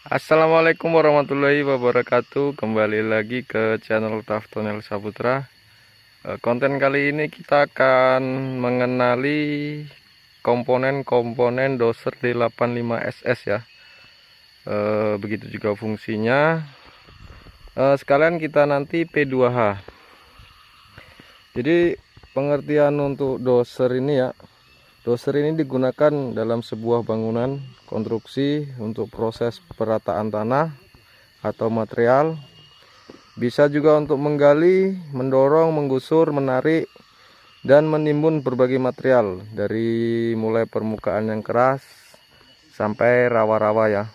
Assalamualaikum warahmatullahi wabarakatuh. Kembali lagi ke channel Taftonel Saputra. Konten kali ini kita akan mengenali komponen-komponen doser D85SS ya. Begitu juga fungsinya. Sekalian kita nanti P2H. Jadi pengertian untuk doser ini ya. Doser ini digunakan dalam sebuah bangunan konstruksi untuk proses perataan tanah atau material. Bisa juga untuk menggali, mendorong, menggusur, menarik, dan menimbun berbagai material dari mulai permukaan yang keras sampai rawa-rawa ya.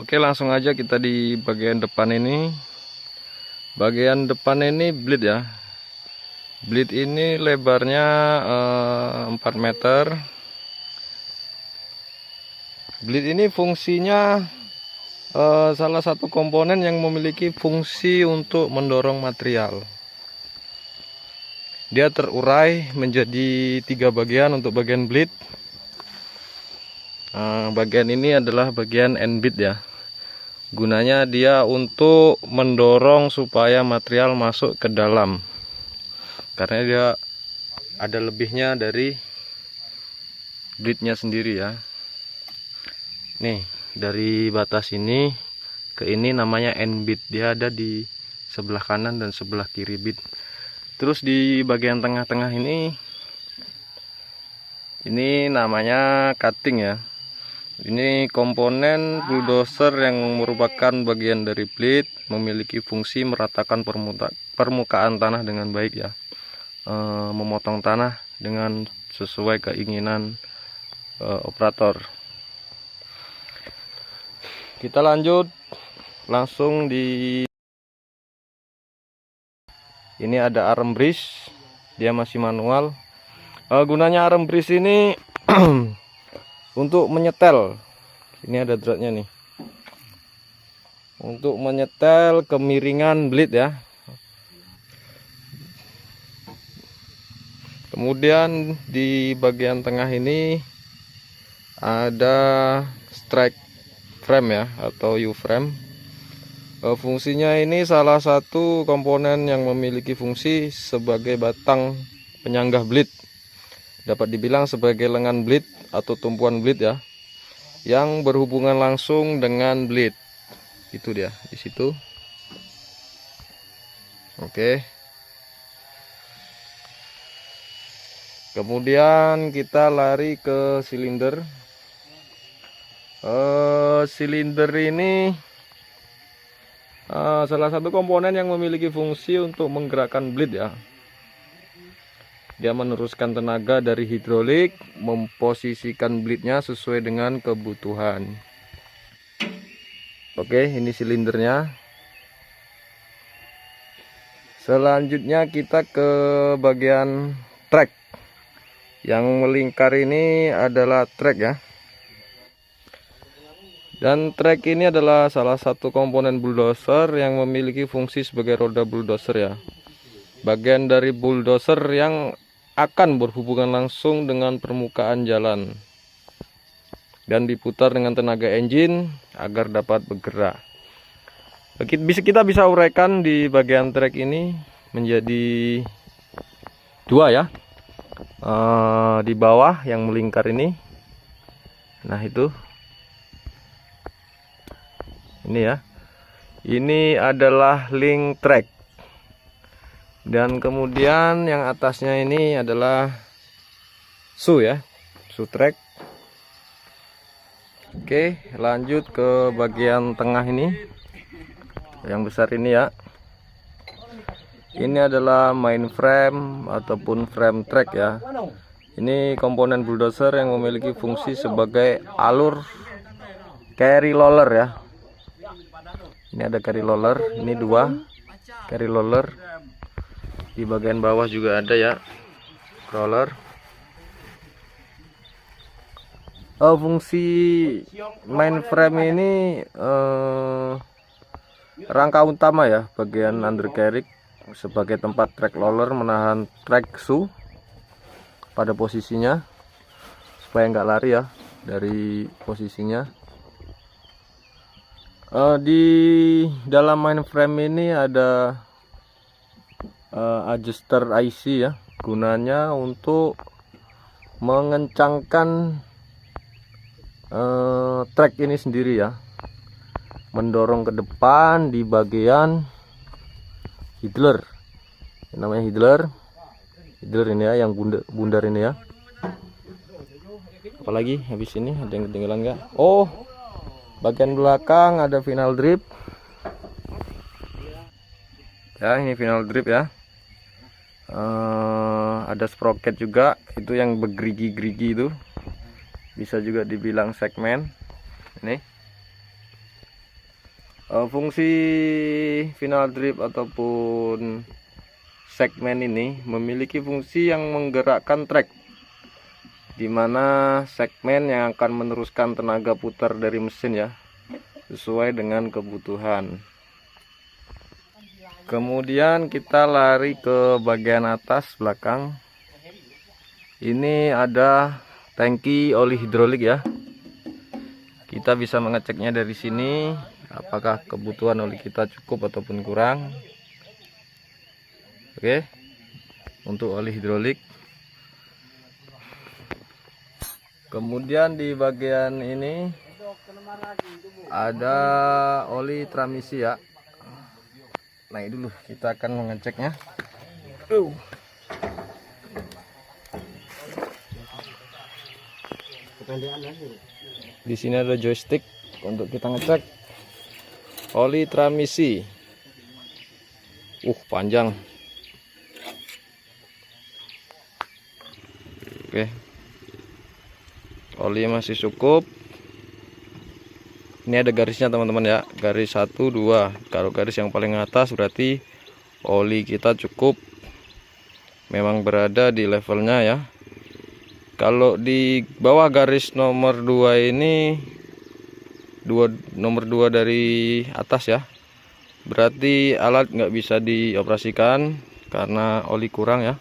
Oke, langsung aja kita di bagian depan ini. Bagian depan ini blade ya. Blade ini lebarnya 4 meter. Blade ini fungsinya salah satu komponen yang memiliki fungsi untuk mendorong material. Dia terurai menjadi 3 bagian untuk bagian blade. Bagian ini adalah bagian end blade ya. Gunanya dia untuk mendorong supaya material masuk ke dalam, karena dia ada lebihnya dari blade-nya sendiri ya. Nih, dari batas ini ke ini namanya end blade. Dia ada di sebelah kanan dan sebelah kiri blade. Terus di bagian tengah-tengah ini namanya cutting ya. Ini komponen bulldozer yang merupakan bagian dari blade, memiliki fungsi meratakan permukaan tanah dengan baik ya. Memotong tanah dengan sesuai keinginan operator. Kita lanjut langsung di ini ada arm brace, dia masih manual. Gunanya arm brace ini untuk menyetel, ini ada dratnya nih, untuk menyetel kemiringan blade ya. Kemudian di bagian tengah ini ada strike frame ya, atau U-frame. Fungsinya ini salah satu komponen yang memiliki fungsi sebagai batang penyanggah blade. Dapat dibilang sebagai lengan blade atau tumpuan blade ya, yang berhubungan langsung dengan blade. Itu dia di situ. Oke. Kemudian kita lari ke silinder. Silinder ini salah satu komponen yang memiliki fungsi untuk menggerakkan blade ya. Dia meneruskan tenaga dari hidrolik, memposisikan blade-nya sesuai dengan kebutuhan. Oke, ini silindernya. Selanjutnya kita ke bagian track. Yang melingkar ini adalah track ya. Dan track ini adalah salah satu komponen bulldozer yang memiliki fungsi sebagai roda bulldozer ya. Bagian dari bulldozer yang akan berhubungan langsung dengan permukaan jalan dan diputar dengan tenaga engine agar dapat bergerak. Kita bisa uraikan di bagian trek ini menjadi 2 ya. Di bawah yang melingkar ini, nah itu ini ya, ini adalah link track. Dan kemudian yang atasnya ini adalah su ya, su track. Oke, lanjut ke bagian tengah ini, yang besar ini ya. Ini adalah main frame ataupun frame track ya. Ini komponen bulldozer yang memiliki fungsi sebagai alur carry roller ya. Ini ada carry roller, ini 2 carry roller. Di bagian bawah juga ada ya, roller. Fungsi mainframe ini rangka utama ya, bagian undercarriage sebagai tempat track roller menahan track su pada posisinya supaya nggak lari ya dari posisinya. Di dalam mainframe ini ada adjuster IC ya, gunanya untuk mengencangkan track ini sendiri ya, mendorong ke depan di bagian idler. Ini namanya idler ini ya, yang bundar ini ya. Apalagi habis ini ada yang ketinggalan nggak? Oh, bagian belakang ada final drip ya, ini final drip ya. Ada sprocket juga, itu yang bergerigi-gerigi itu, bisa juga dibilang segmen. Ini fungsi final drip ataupun segmen ini memiliki fungsi yang menggerakkan track, dimana segmen yang akan meneruskan tenaga putar dari mesin ya, sesuai dengan kebutuhan. Kemudian kita lari ke bagian atas belakang. Ini ada tangki oli hidrolik ya. Kita bisa mengeceknya dari sini, apakah kebutuhan oli kita cukup ataupun kurang. Oke, untuk oli hidrolik. Kemudian di bagian ini ada oli transmisi ya. Nah, dulu kita akan mengeceknya. Di sini ada joystick untuk kita ngecek oli transmisi. Panjang. Oke. Oli masih cukup. Ini ada garisnya teman-teman ya, garis 1, 2. Kalau garis yang paling atas berarti oli kita cukup, memang berada di levelnya ya. Kalau di bawah garis nomor 2 ini, nomor 2 dari atas ya, berarti alat nggak bisa dioperasikan karena oli kurang ya.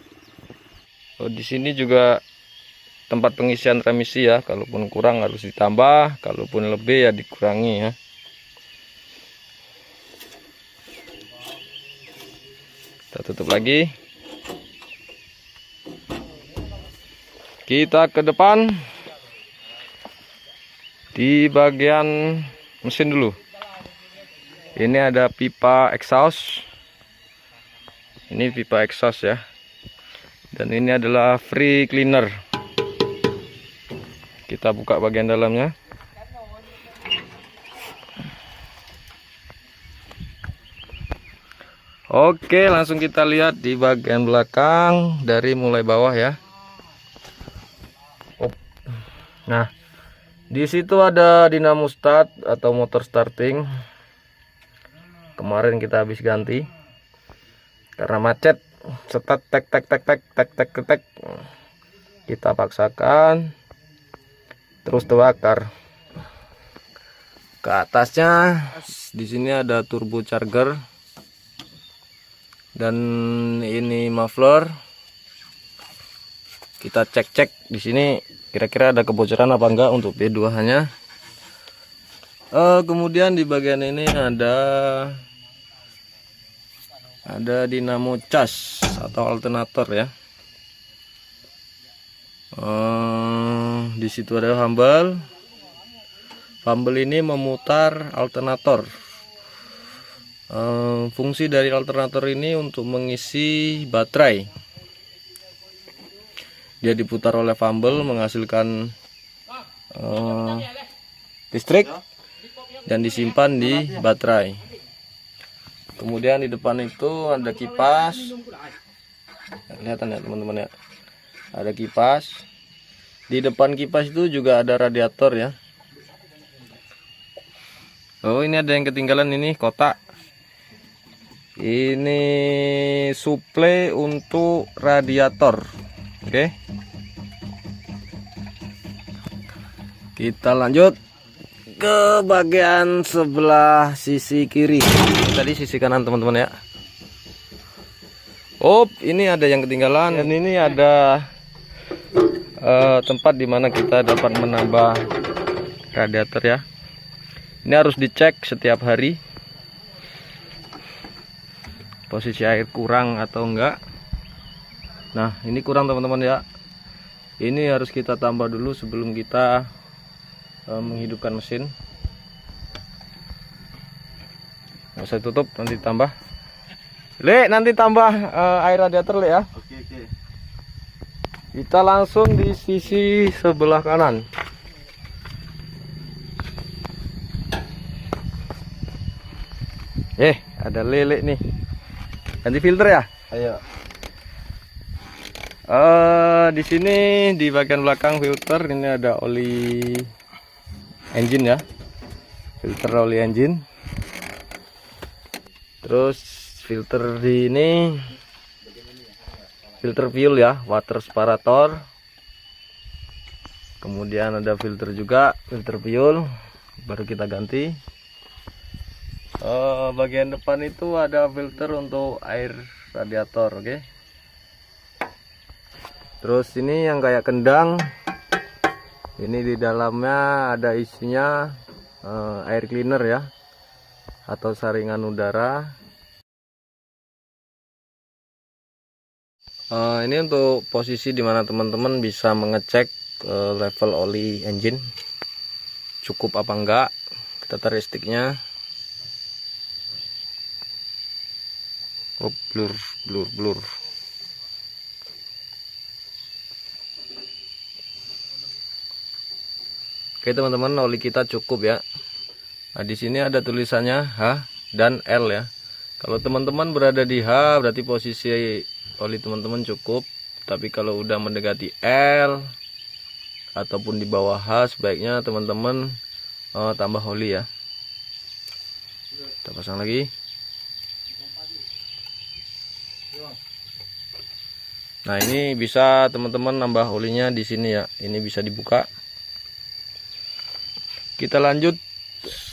Di sini juga tempat pengisian remisi ya, kalaupun kurang harus ditambah, kalaupun lebih ya dikurangi ya. Kita tutup lagi. Kita ke depan di bagian mesin dulu. Ini ada pipa exhaust. Ini pipa exhaust ya. Dan ini adalah free cleaner. Kita buka bagian dalamnya. Oke, langsung kita lihat di bagian belakang dari mulai bawah ya. Nah, di situ ada dinamo start atau motor starting. Kemarin kita habis ganti karena macet. Start tek. Kita paksakan. Terus terbakar. Ke atasnya di sini ada turbo charger dan ini muffler. Kita cek di sini kira-kira ada kebocoran apa enggak untuk B2-nya. Kemudian di bagian ini ada dinamo cas atau alternator ya. Di situ ada fumble. Fumble ini memutar alternator. Fungsi dari alternator ini untuk mengisi baterai. Dia diputar oleh fumble menghasilkan listrik dan disimpan di baterai. Kemudian di depan itu ada kipas. Kelihatan ya teman-teman ya. Ada kipas. Di depan kipas itu juga ada radiator ya. Oh, ini ada yang ketinggalan, ini kotak. Ini suplai untuk radiator. Oke. Kita lanjut ke bagian sebelah sisi kiri. Tadi sisi kanan teman-teman ya. Ini ada yang ketinggalan. Dan ini ada tempat dimana kita dapat menambah radiator ya. Ini harus dicek setiap hari posisi air kurang atau enggak. Nah ini kurang teman-teman ya, ini harus kita tambah dulu sebelum kita menghidupkan mesin. Nggak usah tutup, nanti tambah nanti tambah air radiator ya. Oke. Kita langsung di sisi sebelah kanan. Ada lele nih. Ganti filter ya? Ayo. Di sini di bagian belakang filter ini ada oli engine ya. Filter oli engine. Terus filter di ini filter fuel ya, water separator. Kemudian ada filter juga, filter fuel baru kita ganti. Bagian depan itu ada filter untuk air radiator, oke. Terus ini yang kayak kendang, ini di dalamnya ada isinya air cleaner ya, atau saringan udara. Ini untuk posisi dimana teman-teman bisa mengecek level oli engine cukup apa enggak. Kita tarik sticknya. Oh, blur. Oke teman-teman, oli kita cukup ya. Nah di sini ada tulisannya H dan L ya. Kalau teman-teman berada di H berarti posisi oli teman-teman cukup. Tapi kalau udah mendekati L ataupun di bawah H, sebaiknya teman-teman tambah oli ya. Kita pasang lagi. Nah ini bisa teman-teman nambah olinya di sini ya. Ini bisa dibuka. Kita lanjut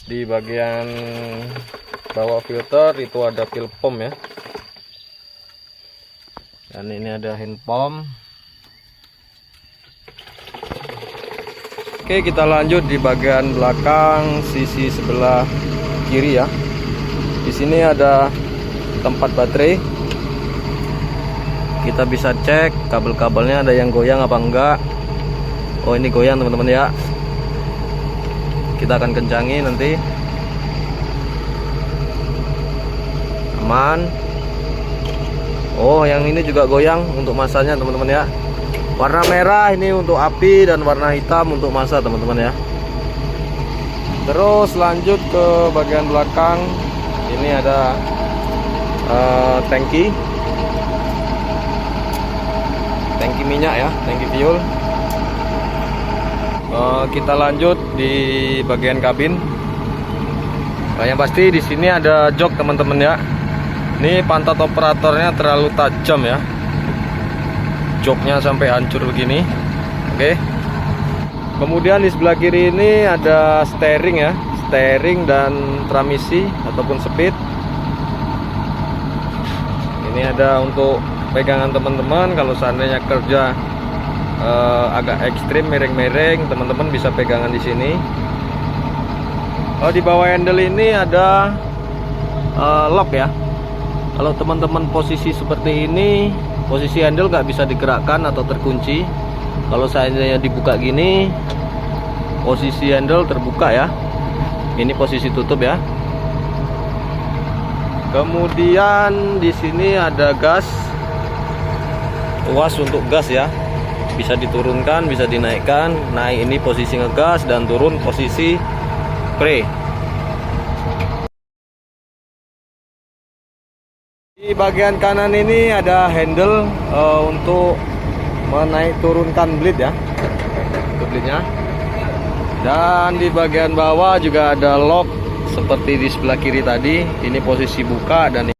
di bagian bawah filter itu ada fuel pump ya. Dan ini ada hand pump. Oke, kita lanjut di bagian belakang sisi sebelah kiri ya. Di sini ada tempat baterai. Kita bisa cek kabel-kabelnya ada yang goyang apa enggak. Oh ini goyang teman-teman ya. Kita akan kencangi nanti. Aman. Oh yang ini juga goyang untuk masanya teman-teman ya. Warna merah ini untuk api dan warna hitam untuk masa teman-teman ya. Terus lanjut ke bagian belakang. Ini ada tangki minyak ya, tangki fuel. Kita lanjut di bagian kabin. Yang pasti di sini ada jok teman-teman ya. Ini pantat operatornya terlalu tajam ya. Joknya sampai hancur begini. Oke. Kemudian di sebelah kiri ini ada steering ya, steering dan transmisi ataupun speed. Ini ada untuk pegangan teman-teman. Kalau seandainya kerja agak ekstrim, miring-miring, teman-teman bisa pegangan di sini. Di bawah handle ini ada lock ya. Kalau teman-teman posisi seperti ini, posisi handle nggak bisa digerakkan atau terkunci. Kalau seandainya dibuka gini, posisi handle terbuka ya. Ini posisi tutup ya. Kemudian di sini ada gas, tuas untuk gas ya. Bisa diturunkan, bisa dinaikkan. Naik ini posisi ngegas dan turun posisi pre. Di bagian kanan ini ada handle untuk menaik turunkan bleed ya, untuk bleednya. Dan di bagian bawah juga ada lock seperti di sebelah kiri tadi. Ini posisi buka dan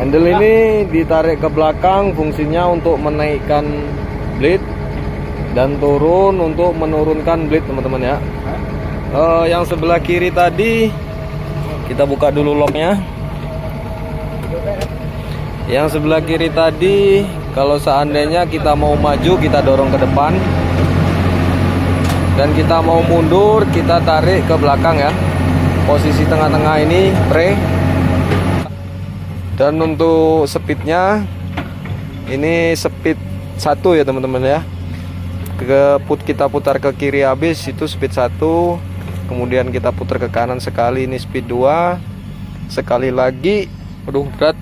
handle ini ditarik ke belakang, fungsinya untuk menaikkan bleed dan turun untuk menurunkan bleed teman-teman ya. Yang sebelah kiri tadi kita buka dulu locknya. Yang sebelah kiri tadi, kalau seandainya kita mau maju, kita dorong ke depan. Dan kita mau mundur, kita tarik ke belakang ya. Posisi tengah-tengah ini pre. Dan untuk speednya, ini speed 1 ya teman-teman ya. Kita putar ke kiri habis itu speed 1, kemudian kita putar ke kanan sekali, ini speed 2, sekali lagi, aduh berat,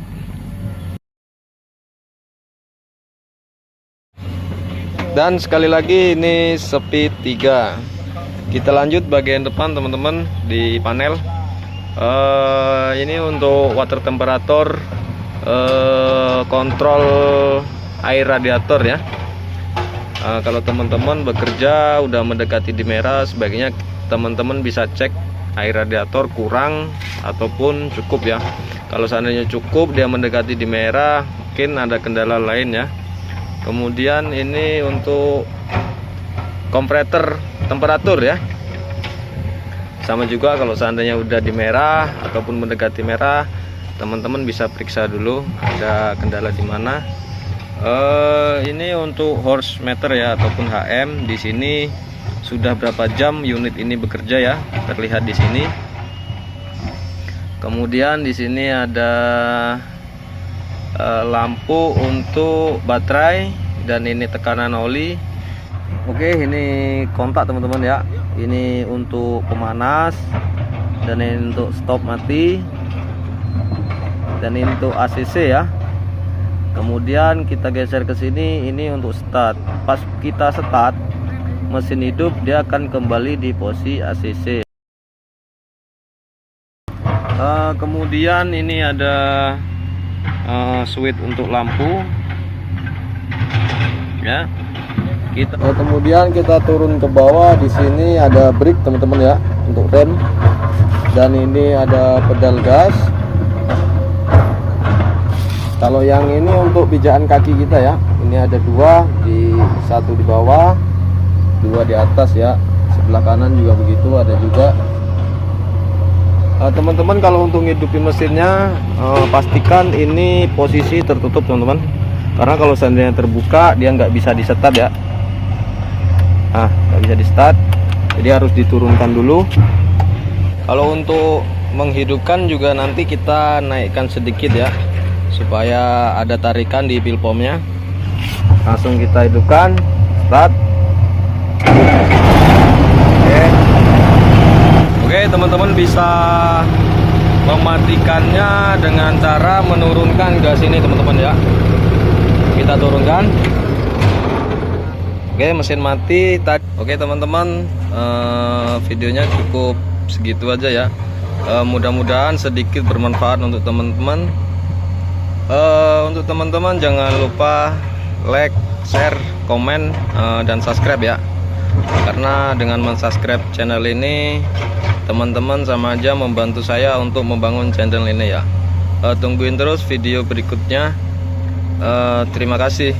dan sekali lagi ini speed 3. Kita lanjut bagian depan teman-teman di panel. Ini untuk water temperature, kontrol air radiator ya. Kalau teman-teman bekerja udah mendekati di merah, sebaiknya teman-teman bisa cek air radiator kurang ataupun cukup ya. Kalau seandainya cukup, dia mendekati di merah, mungkin ada kendala lain ya. Kemudian ini untuk komparator temperatur ya. Sama juga kalau seandainya udah di merah ataupun mendekati merah, teman-teman bisa periksa dulu ada kendala di mana. Ini untuk horse meter ya ataupun HM. Di sini sudah berapa jam unit ini bekerja ya, terlihat di sini. Kemudian di sini ada lampu untuk baterai dan ini tekanan oli. Oke, ini kontak teman-teman ya. Ini untuk pemanas dan ini untuk stop mati dan ini untuk ACC ya. Kemudian kita geser ke sini, ini untuk start. Pas kita start mesin hidup, dia akan kembali di posisi ACC. Kemudian ini ada switch untuk lampu ya. Kemudian kita turun ke bawah, di sini ada brake teman-teman ya untuk rem, dan ini ada pedal gas. Kalau yang ini untuk pijakan kaki kita ya, ini ada dua, satu di bawah, dua di atas ya. Sebelah kanan juga begitu, ada juga. Teman-teman kalau untuk ngidupin mesinnya, pastikan ini posisi tertutup teman-teman. Karena kalau seandainya terbuka, dia nggak bisa di start ya. Nggak bisa di start, jadi harus diturunkan dulu. Kalau untuk menghidupkan juga nanti kita naikkan sedikit ya, supaya ada tarikan di pil pomnya. Langsung kita hidupkan, start. Oke, teman-teman bisa mematikannya dengan cara menurunkan gas ini teman-teman ya. Kita turunkan. Oke, mesin mati. Oke teman-teman, videonya cukup segitu aja ya. Mudah-mudahan sedikit bermanfaat untuk teman-teman. Untuk teman-teman jangan lupa like, share, komen, dan subscribe ya. Karena dengan mensubscribe channel ini, teman-teman sama aja membantu saya untuk membangun channel ini ya. Tungguin terus video berikutnya. Terima kasih.